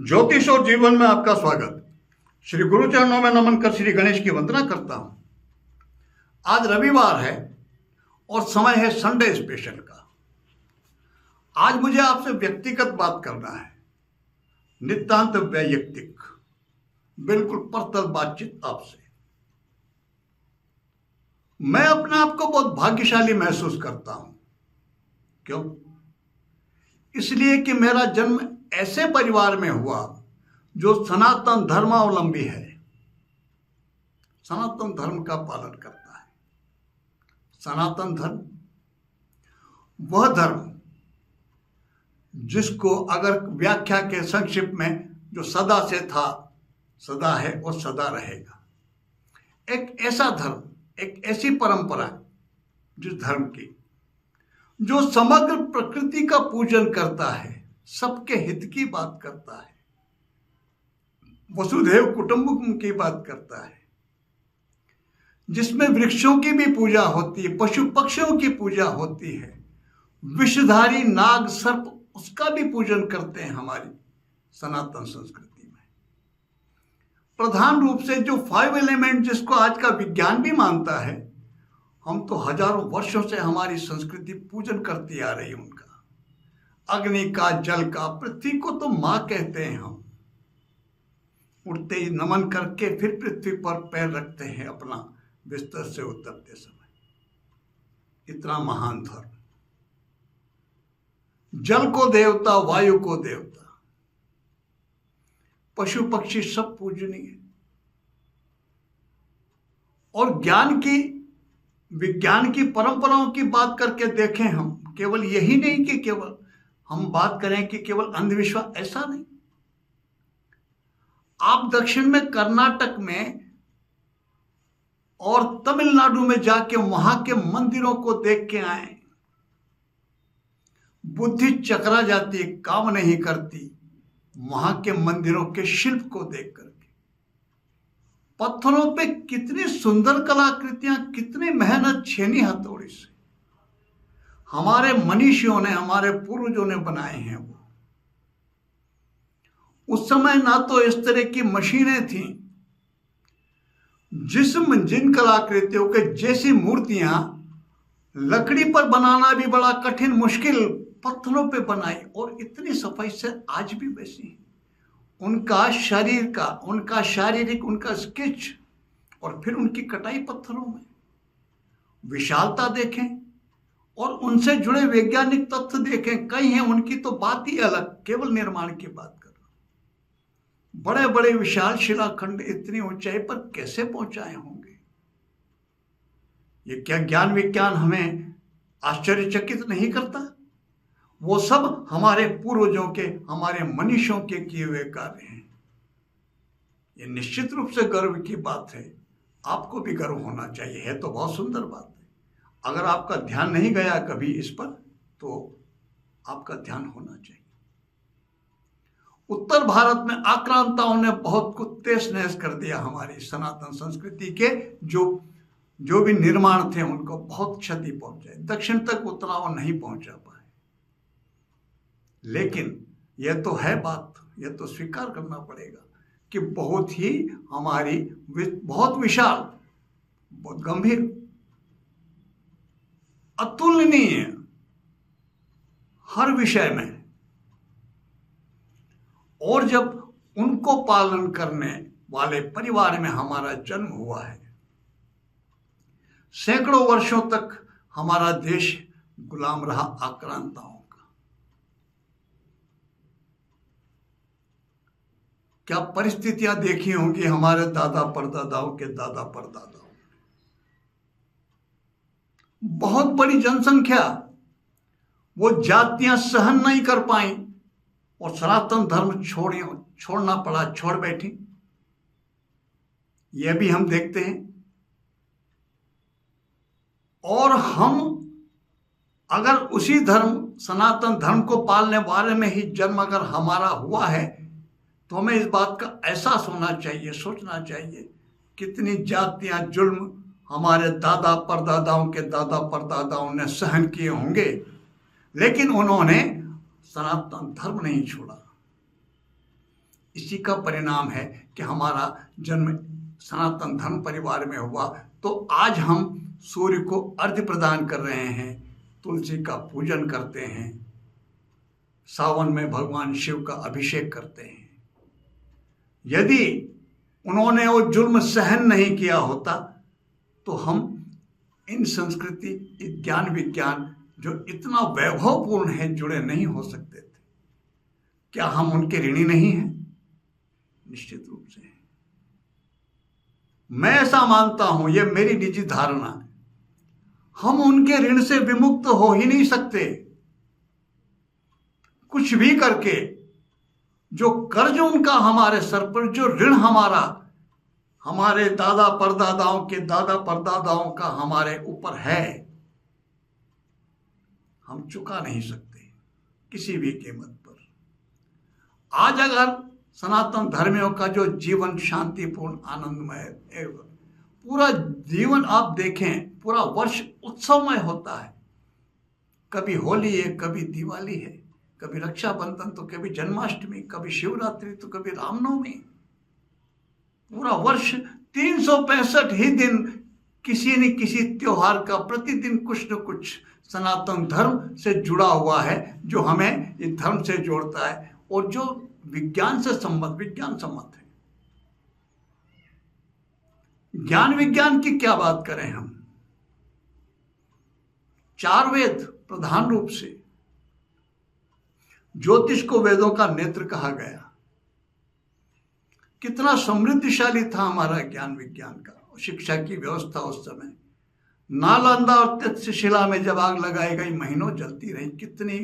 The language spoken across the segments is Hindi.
ज्योतिष और जीवन में आपका स्वागत। श्री गुरु चरणों में नमन कर श्री गणेश की वंदना करता हूं। आज रविवार है और समय है संडे स्पेशल का। आज मुझे आपसे व्यक्तिगत बात करना है, नितांत वैयक्तिक, बिल्कुल पर्सनल बातचीत आपसे। मैं अपने आप को बहुत भाग्यशाली महसूस करता हूं। क्यों? इसलिए कि मेरा जन्म ऐसे परिवार में हुआ जो सनातन धर्मावलंबी है, सनातन धर्म का पालन करता है। सनातन धर्म वह धर्म जिसको अगर व्याख्या के संक्षिप्त में जो सदा से था, सदा है और सदा रहेगा। एक ऐसा धर्म, एक ऐसी परंपरा जिस धर्म की जो समग्र प्रकृति का पूजन करता है, सबके हित की बात करता है, वसुधैव कुटुंबकम की बात करता है, जिसमें वृक्षों की भी पूजा होती है, पशु पक्षियों की पूजा होती है, विषधारी नाग सर्प उसका भी पूजन करते हैं। हमारी सनातन संस्कृति में प्रधान रूप से जो 5 एलिमेंट जिसको आज का विज्ञान भी मानता है, हम तो हजारों वर्षों से हमारी संस्कृति पूजन करती आ रही है उनका। अग्नि का, जल का, पृथ्वी को तो मां कहते हैं। हम उठते ही नमन करके फिर पृथ्वी पर पैर रखते हैं अपना बिस्तर से उतरते समय। इतना महान धर्म, जल को देवता, वायु को देवता, पशु पक्षी सब पूजनीय। और ज्ञान की, विज्ञान की परंपराओं की बात करके देखें हम, केवल यही नहीं कि केवल हम बात करें कि केवल अंधविश्वास, ऐसा नहीं। आप दक्षिण में कर्नाटक में और तमिलनाडु में जाके वहां के मंदिरों को देख के आए, बुद्धि चकरा जाती है, काम नहीं करती वहां के मंदिरों के शिल्प को देख करके। पत्थरों पे कितनी सुंदर कलाकृतियां, कितनी मेहनत छेनी हथौड़ी से हमारे मनीषियों ने, हमारे पूर्वजों ने बनाए हैं। वो उस समय ना तो इस तरह की मशीनें थीं, जिन कलाकृतियों के जैसी मूर्तियां लकड़ी पर बनाना भी बड़ा कठिन, मुश्किल, पत्थरों पे बनाई और इतनी सफाई से आज भी वैसी है। उनका शरीर का, उनका शारीरिक, उनका स्केच और फिर उनकी कटाई पत्थरों में, विशालता देखें और उनसे जुड़े वैज्ञानिक तथ्य देखें। कई हैं उनकी तो बात ही अलग, केवल निर्माण की बात कर रहा। बड़े बड़े विशाल शिलाखंड इतनी ऊंचाई पर कैसे पहुंचाए होंगे? ये क्या ज्ञान विज्ञान हमें आश्चर्यचकित नहीं करता? वो सब हमारे पूर्वजों के, हमारे मनीषियों के किए हुए कार्य हैं। ये निश्चित रूप से गर्व की बात है। आपको भी गर्व होना चाहिए। है तो बहुत सुंदर बात है। अगर आपका ध्यान नहीं गया कभी इस पर, तो आपका ध्यान होना चाहिए। उत्तर भारत में आक्रांताओं ने बहुत कुछ तहस नहस कर दिया। हमारी सनातन संस्कृति के जो भी निर्माण थे उनको बहुत क्षति पहुंचाई। दक्षिण तक उतना वो नहीं पहुंचा पाए। लेकिन यह तो है बात, यह तो स्वीकार करना पड़ेगा कि बहुत ही हमारी बहुत विशाल, बहुत गंभीर, अतुलनीय हर विषय में। और जब उनको पालन करने वाले परिवार में हमारा जन्म हुआ है, सैकड़ों वर्षों तक हमारा देश गुलाम रहा आक्रांताओं का। क्या परिस्थितियां देखी होंगी हमारे दादा परदादाओं के दादा परदादाओं। बहुत बड़ी जनसंख्या, वो जातियां सहन नहीं कर पाई और सनातन धर्म छोड़ना पड़ा, छोड़ बैठी। यह भी हम देखते हैं। और हम अगर उसी धर्म, सनातन धर्म को पालने वाले में ही जन्म अगर हमारा हुआ है, तो हमें इस बात का एहसास होना चाहिए, सोचना चाहिए कितनी जातियां, जुल्म हमारे दादा परदादाओं के दादा परदादाओं ने सहन किए होंगे, लेकिन उन्होंने सनातन धर्म नहीं छोड़ा। इसी का परिणाम है कि हमारा जन्म सनातन धर्म परिवार में हुआ। तो आज हम सूर्य को अर्घ्य प्रदान कर रहे हैं, तुलसी का पूजन करते हैं, सावन में भगवान शिव का अभिषेक करते हैं। यदि उन्होंने वो जुल्म सहन नहीं किया होता तो हम इन संस्कृति, ज्ञान विज्ञान जो इतना वैभवपूर्ण है जुड़े नहीं हो सकते थे। क्या हम उनके ऋणी नहीं हैं? निश्चित रूप से। मैं ऐसा मानता हूं, यह मेरी निजी धारणा है, हम उनके ऋण से विमुक्त हो ही नहीं सकते। कुछ भी करके जो कर्ज उनका हमारे सर पर, जो ऋण हमारा हमारे दादा परदादाओं के दादा परदादाओं का हमारे ऊपर है, हम चुका नहीं सकते किसी भी कीमत पर। आज अगर सनातन धर्मियों का जो जीवन शांतिपूर्ण आनंदमय, पूरा जीवन आप देखें, पूरा वर्ष उत्सवमय होता है। कभी होली है, कभी दिवाली है, कभी रक्षाबंधन, तो कभी जन्माष्टमी, कभी शिवरात्रि, तो कभी रामनवमी। पूरा वर्ष 365 ही दिन किसी न किसी त्योहार का प्रतिदिन कुछ न कुछ सनातन धर्म से जुड़ा हुआ है, जो हमें इस धर्म से जोड़ता है और जो विज्ञान सम्मत है। ज्ञान विज्ञान की क्या बात करें हम। 4 वेद प्रधान रूप से, ज्योतिष को वेदों का नेत्र कहा गया। कितना समृद्धशाली था हमारा ज्ञान विज्ञान का, शिक्षा की व्यवस्था उस समय। नालंदा और तक्षशिला में जब आग लगाई गई, महीनों जलती रही। कितनी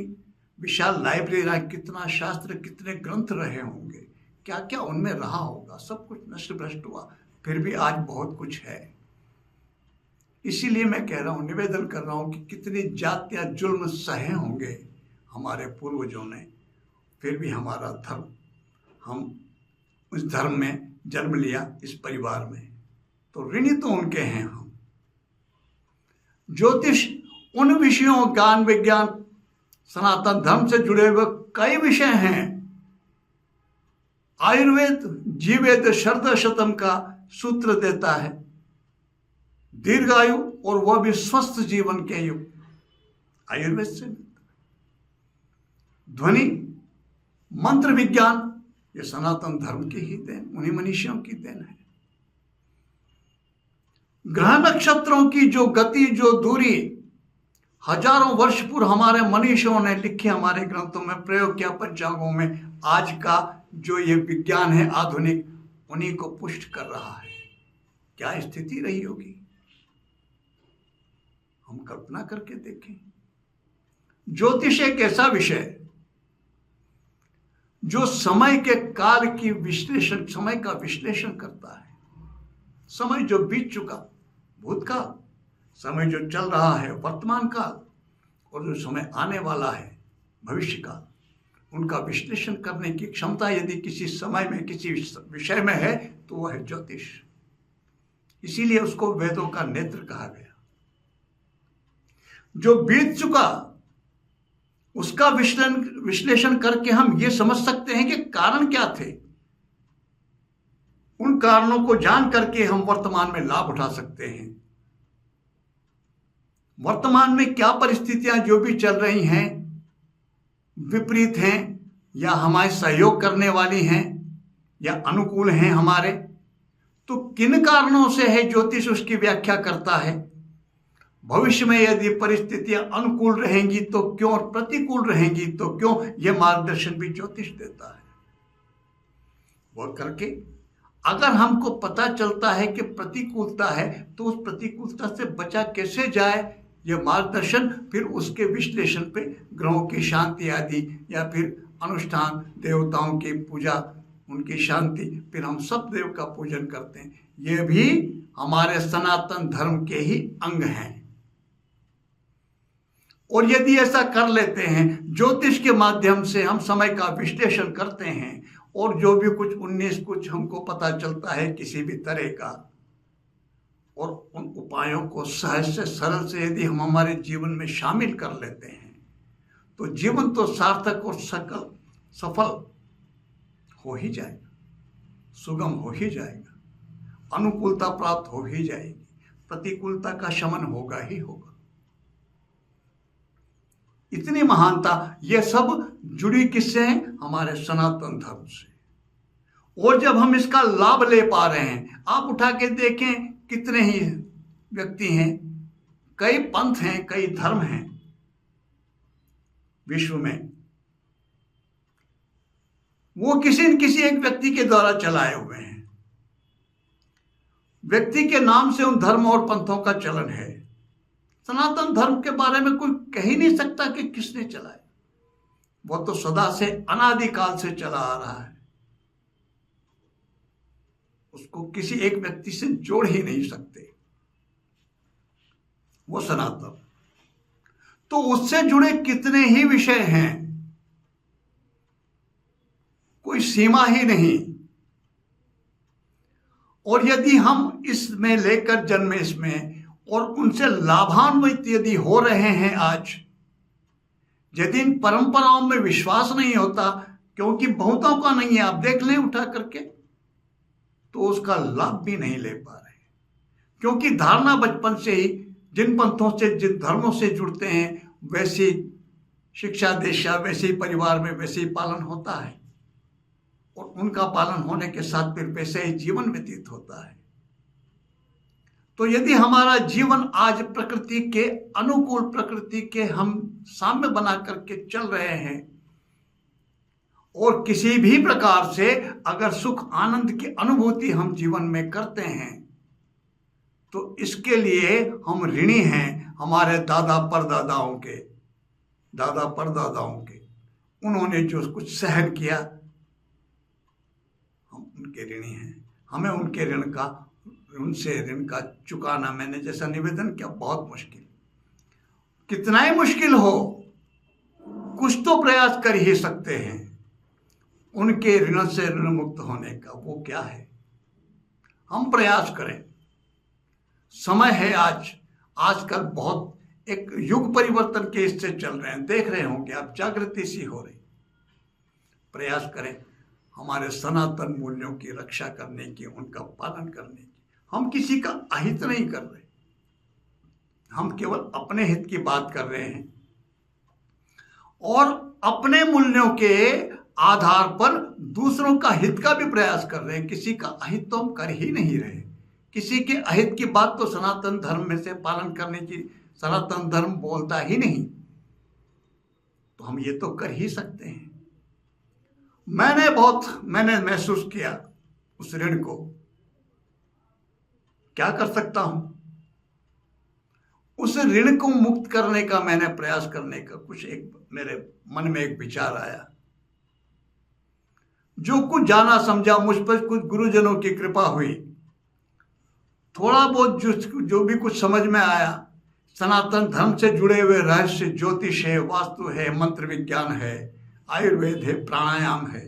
विशाल लाइब्रेरी, कितना शास्त्र, कितने ग्रंथ रहे होंगे, क्या क्या उनमें रहा होगा। सब कुछ नष्ट भ्रष्ट हुआ, फिर भी आज बहुत कुछ है। इसीलिए मैं कह रहा हूं, निवेदन कर रहा हूं कि कितनी जातियां जुल्म सहे होंगे हमारे पूर्वजों ने, फिर भी हमारा धर्म, हम उस धर्म में जन्म लिया, इस परिवार में, तो ऋणी तो उनके हैं हम। ज्योतिष उन विषयों, ज्ञान विज्ञान, सनातन धर्म से जुड़े हुए कई विषय हैं। आयुर्वेद जीवेद शरद-शतम का सूत्र देता है, दीर्घायु और वह भी स्वस्थ जीवन के युग आयुर्वेद से। ध्वनि मंत्र विज्ञान, ये सनातन धर्म की ही देन, उन्हीं मनीषियों की देन है। ग्रह नक्षत्रों की जो गति, जो दूरी, हजारों वर्ष पूर्व हमारे मनीषियों ने लिखे, हमारे ग्रंथों में प्रयोग किया, पंचांगों में। आज का जो ये विज्ञान है आधुनिक, उन्हीं को पुष्ट कर रहा है। क्या स्थिति रही होगी, हम कल्पना करके देखें। ज्योतिष एक ऐसा विषय जो समय के काल की विश्लेषण, समय का विश्लेषण करता है। समय जो बीत चुका, भूतकाल, समय जो चल रहा है वर्तमान काल, और जो समय आने वाला है भविष्य काल, उनका विश्लेषण करने की क्षमता यदि किसी समय में, किसी विषय में है, तो वह है ज्योतिष। इसीलिए उसको वेदों का नेत्र कहा गया। जो बीत चुका उसका विश्लेषण करके हम ये समझ सकते हैं कि कारण क्या थे। उन कारणों को जान करके हम वर्तमान में लाभ उठा सकते हैं। वर्तमान में क्या परिस्थितियां जो भी चल रही हैं, विपरीत हैं या हमारे सहयोग करने वाली हैं या अनुकूल हैं हमारे, तो किन कारणों से है, ज्योतिष उसकी व्याख्या करता है। भविष्य में यदि परिस्थितियां अनुकूल रहेंगी तो क्यों, और प्रतिकूल रहेंगी तो क्यों, यह मार्गदर्शन भी ज्योतिष देता है। वह करके अगर हमको पता चलता है कि प्रतिकूलता है, तो उस प्रतिकूलता से बचा कैसे जाए, यह मार्गदर्शन फिर उसके विश्लेषण पे ग्रहों की शांति आदि, या फिर अनुष्ठान, देवताओं की पूजा, उनकी शांति, फिर हम सब देव का पूजन करते हैं। ये भी हमारे सनातन धर्म के ही अंग हैं। और यदि ऐसा कर लेते हैं, ज्योतिष के माध्यम से हम समय का विश्लेषण करते हैं, और जो भी कुछ 19 कुछ हमको पता चलता है किसी भी तरह का, और उन उपायों को सहज से सरल से यदि हम हमारे जीवन में शामिल कर लेते हैं, तो जीवन तो सार्थक और सफल हो ही जाएगा, सुगम हो ही जाएगा, अनुकूलता प्राप्त हो ही जाएगी, प्रतिकूलता का शमन होगा ही होगा। इतनी महानता, ये सब जुड़ी किससे है? हमारे सनातन धर्म से। और जब हम इसका लाभ ले पा रहे हैं, आप उठा के देखें कितने ही व्यक्ति हैं, कई पंथ हैं, कई धर्म हैं विश्व में, वो किसी न किसी एक व्यक्ति के द्वारा चलाए हुए हैं। व्यक्ति के नाम से उन धर्म और पंथों का चलन है। सनातन धर्म के बारे में कोई कह ही नहीं सकता कि किसने चलाया, वो तो सदा से अनादिकाल से चला आ रहा है, उसको किसी एक व्यक्ति से जोड़ ही नहीं सकते, वो सनातन। तो उससे जुड़े कितने ही विषय हैं, कोई सीमा ही नहीं। और यदि हम इसमें लेकर जन्मे इसमें और उनसे लाभान्वित यदि हो रहे हैं आज, यदि इन परंपराओं में विश्वास नहीं होता, क्योंकि बहुतों का नहीं है, आप देख लें उठा करके, तो उसका लाभ भी नहीं ले पा रहे, क्योंकि धारणा बचपन से ही जिन पंथों से, जिन धर्मों से जुड़ते हैं, वैसी शिक्षा दीक्षा, वैसे ही परिवार में वैसे ही पालन होता है, और उनका पालन होने के साथ फिर वैसे ही जीवन व्यतीत होता है। तो यदि हमारा जीवन आज प्रकृति के अनुकूल, प्रकृति के हम साम्य बना करके चल रहे हैं, और किसी भी प्रकार से अगर सुख आनंद की अनुभूति हम जीवन में करते हैं, तो इसके लिए हम ऋणी हैं हमारे दादा परदादाओं के, दादा परदादाओं के। उन्होंने जो कुछ सहन किया, हम उनके ऋणी हैं। हमें उनके ऋण का, उनसे ऋण का चुकाना, मैंने जैसा निवेदन किया, बहुत मुश्किल, कितना ही मुश्किल हो, कुछ तो प्रयास कर ही सकते हैं उनके ऋण से ऋण मुक्त होने का। वो क्या है? हम प्रयास करें। समय है आज, आजकल बहुत एक युग परिवर्तन के इससे चल रहे हैं, देख रहे होंगे आप, जागृति सी हो रही। प्रयास करें हमारे सनातन मूल्यों की रक्षा करने की, उनका पालन करने की। हम किसी का अहित नहीं कर रहे, हम केवल अपने हित की बात कर रहे हैं, और अपने मूल्यों के आधार पर दूसरों का हित का भी प्रयास कर रहे हैं। किसी का अहित तो हम कर ही नहीं रहे। किसी के अहित की बात तो सनातन धर्म में से पालन करने की सनातन धर्म बोलता ही नहीं। तो हम ये तो कर ही सकते हैं। मैंने महसूस किया उस ऋण को, क्या कर सकता हूं? उस ऋण को मुक्त करने का मैंने प्रयास करने का कुछ एक मेरे मन में एक विचार आया। जो कुछ जाना समझा, मुझ पर कुछ गुरुजनों की कृपा हुई, थोड़ा बहुत जो भी कुछ समझ में आया, सनातन धर्म से जुड़े हुए रहस्य, ज्योतिष है, वास्तु है, मंत्र विज्ञान है, आयुर्वेद है, प्राणायाम है,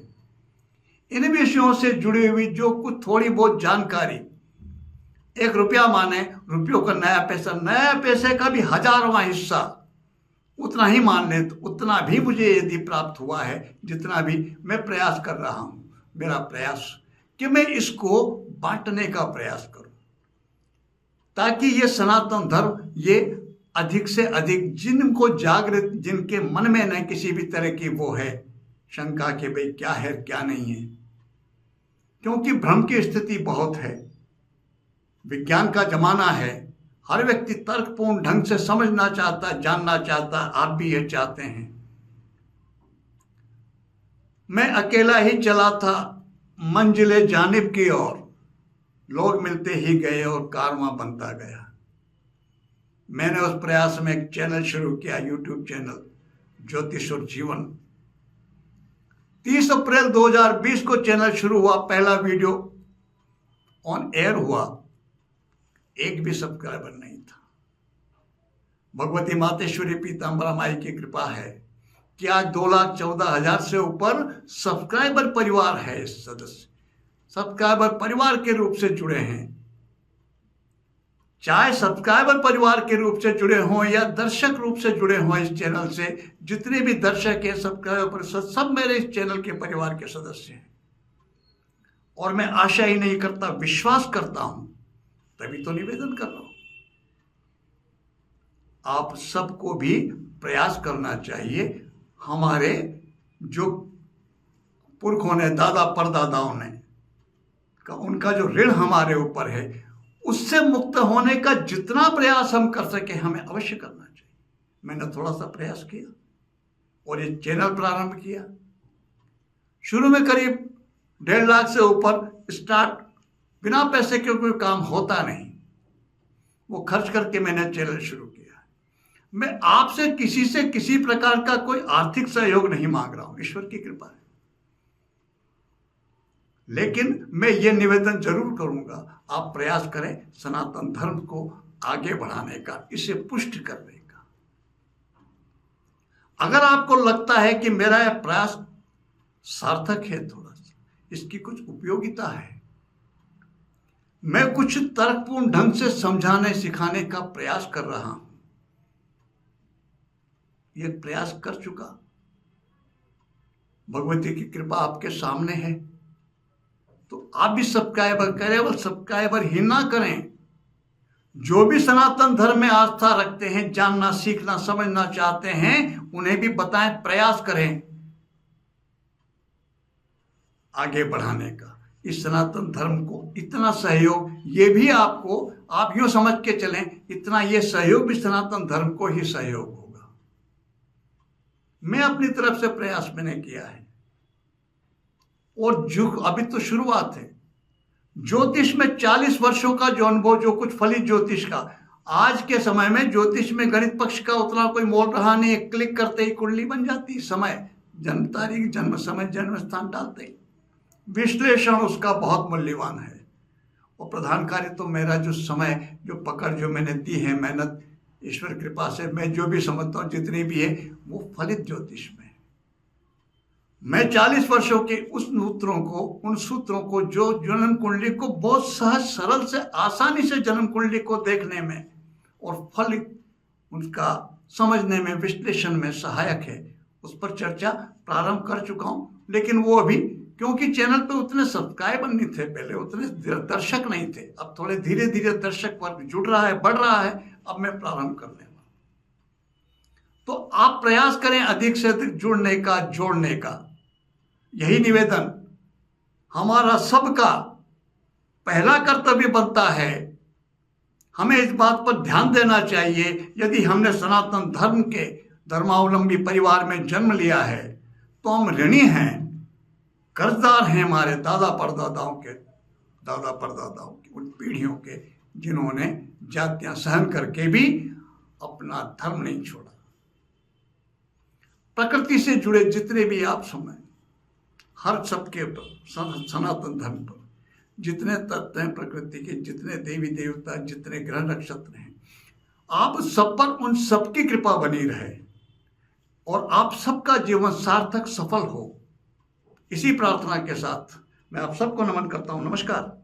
इन विषयों से जुड़ी हुई जो कुछ थोड़ी बहुत जानकारी, 1 रुपया माने, रुपयों का नया पैसे का भी 1000वां हिस्सा, उतना ही मान ले, तो उतना भी मुझे यदि प्राप्त हुआ है, जितना भी मैं प्रयास कर रहा हूं, मेरा प्रयास कि मैं इसको बांटने का प्रयास करूं, ताकि ये सनातन धर्म ये अधिक से अधिक जिनको जागृत, जिनके मन में न किसी भी तरह की वो है शंका कि भाई क्या है क्या नहीं है, क्योंकि भ्रम की स्थिति बहुत है, विज्ञान का जमाना है, हर व्यक्ति तर्कपूर्ण ढंग से समझना चाहता, जानना चाहता, आप भी ये चाहते हैं। मैं अकेला ही चला था मंजिले जानिब की ओर, लोग मिलते ही गए और कारवां बनता गया। मैंने उस प्रयास में एक चैनल शुरू किया, यूट्यूब चैनल ज्योतिष और जीवन। 30 अप्रैल 2020 को चैनल शुरू हुआ, पहला वीडियो ऑन एयर हुआ, एक भी सब्सक्राइबर नहीं था। भगवती मातेश्वरी पीताम्बरा माई की कृपा है कि आज 2,14,000 से ऊपर सब्सक्राइबर परिवार है। इस सदस्य सब्सक्राइबर परिवार के रूप से जुड़े हैं, चाहे सब्सक्राइबर परिवार के रूप से जुड़े हों या दर्शक रूप से जुड़े हों इस चैनल से, जितने भी दर्शक हैं, सब्सक्राइबर, सब मेरे इस चैनल के परिवार के सदस्य हैं। और मैं आशा ही नहीं करता, विश्वास करता हूं, तभी तो निवेदन कर रहा हूं। आप सबको भी प्रयास करना चाहिए। हमारे जो पुरखों ने, दादा परदादाओं ने उनका जो ऋण हमारे ऊपर है, उससे मुक्त होने का जितना प्रयास हम कर सके हमें अवश्य करना चाहिए। मैंने थोड़ा सा प्रयास किया और ये चैनल प्रारंभ किया। शुरू में करीब 1.5 लाख से ऊपर स्टार्ट, बिना पैसे के कोई काम होता नहीं, वो खर्च करके मैंने चैनल शुरू किया। मैं आपसे किसी से किसी प्रकार का कोई आर्थिक सहयोग नहीं मांग रहा हूं, ईश्वर की कृपा है। लेकिन मैं ये निवेदन जरूर करूंगा, आप प्रयास करें सनातन धर्म को आगे बढ़ाने का, इसे पुष्ट करने का। अगर आपको लगता है कि मेरा यह प्रयास सार्थक है, थोड़ा सा इसकी कुछ उपयोगिता है, मैं कुछ तर्कपूर्ण ढंग से समझाने सिखाने का प्रयास कर रहा हूं, यह प्रयास कर चुका, भगवती की कृपा आपके सामने है, तो आप भी सब्सक्राइबर करें। केवल सब्सक्राइबर ही ना करें, जो भी सनातन धर्म में आस्था रखते हैं, जानना, सीखना, समझना चाहते हैं, उन्हें भी बताएं, प्रयास करें आगे बढ़ाने का। इस सनातन धर्म को इतना सहयोग, ये भी आपको, आप यूं समझ के चलें, इतना ये सहयोग भी सनातन धर्म को ही सहयोग होगा। मैं अपनी तरफ से प्रयास मैंने किया है, और जो अभी तो शुरुआत है। ज्योतिष में 40 वर्षों का जो अनुभव, जो कुछ फलित ज्योतिष का, आज के समय में ज्योतिष में गणित पक्ष का उतना कोई मोल रहा नहीं। क्लिक करते ही कुंडली बन जाती, समय, जन्म तारीख, जन्म समय, जन्म स्थान डालते ही विश्लेषण उसका बहुत मूल्यवान है। और प्रधान कार्य तो मेरा जो समय, जो पकड़ जो मैंने दी है, मेहनत, ईश्वर कृपा से मैं जो भी समझता हूँ जितनी भी है, वो फलित ज्योतिष में। मैं 40 वर्षों के उन सूत्रों को जो जन्म कुंडली को बहुत सहज सरल से, आसानी से जन्म कुंडली को देखने में और फल उनका समझने में, विश्लेषण में सहायक है, उस पर चर्चा प्रारंभ कर चुका हूं। लेकिन वो अभी, क्योंकि चैनल पे उतने सब्सक्राइबर नहीं थे पहले, उतने दर्शक नहीं थे, अब थोड़े धीरे धीरे दर्शक वर्ग जुड़ रहा है, बढ़ रहा है, अब मैं प्रारंभ करने वाला। तो आप प्रयास करें अधिक से अधिक जुड़ने का, जोड़ने का। यही निवेदन हमारा सबका पहला कर्तव्य बनता है। हमें इस बात पर ध्यान देना चाहिए, यदि हमने सनातन धर्म के धर्मावलंबी परिवार में जन्म लिया है तो हम ऋणी हैं, कर्जदार हैं हमारे दादा परदादाओं के उन पीढ़ियों के, जिन्होंने जातियां सहन करके भी अपना धर्म नहीं छोड़ा। प्रकृति से जुड़े जितने भी आप समय, हर सबके ऊपर, सनातन धर्म पर जितने तत्व हैं प्रकृति के, जितने देवी देवता, जितने ग्रह नक्षत्र हैं, आप सब पर उन सबकी कृपा बनी रहे और आप सबका जीवन सार्थक, सफल हो। इसी प्रार्थना के साथ मैं आप सबको नमन करता हूं। नमस्कार।